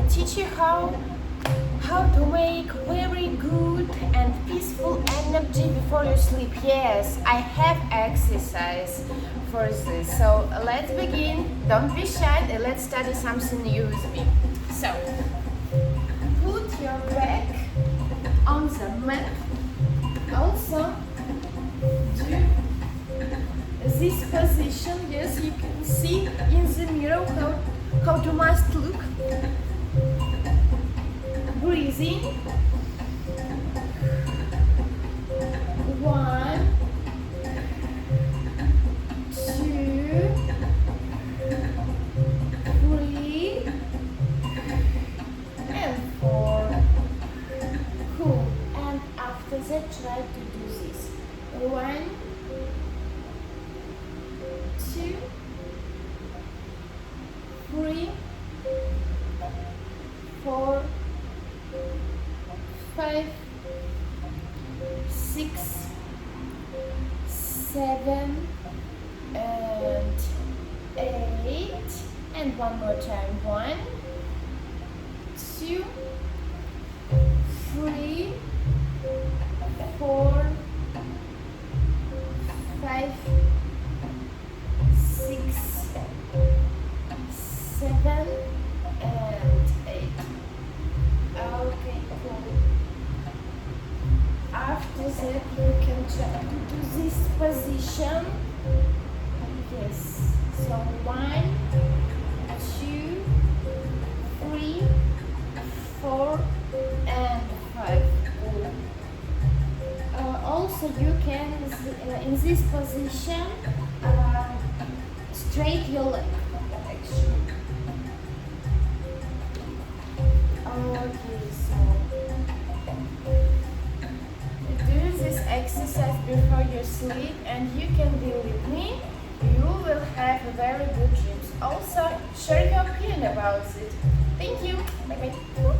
teach you how to make very good and peaceful energy before you sleep. Yes, I have exercise for this. So let's begin. Don't be shy and let's study something new with me. So put your back on the mat. Also do this position. Yes, you can see in the mirror how you must look. Breathing. 1, 2, 3, and 4. Cool. And after that, try to do this. 1, 2, 3, 4, 5, 6, 7, and 8, and one more time. 1, 2, 3, 4, 5, 6, 7, and 8. Okay, cool. After that, you can try to do this position. Yes. So 1, 2, 3, 4, and 5. Also, you can in this position straight your leg. Actually. Okay, so do this exercise before you sleep, and you can believe me, you will have very good dreams. Also, share your opinion about it. Thank you. Bye bye.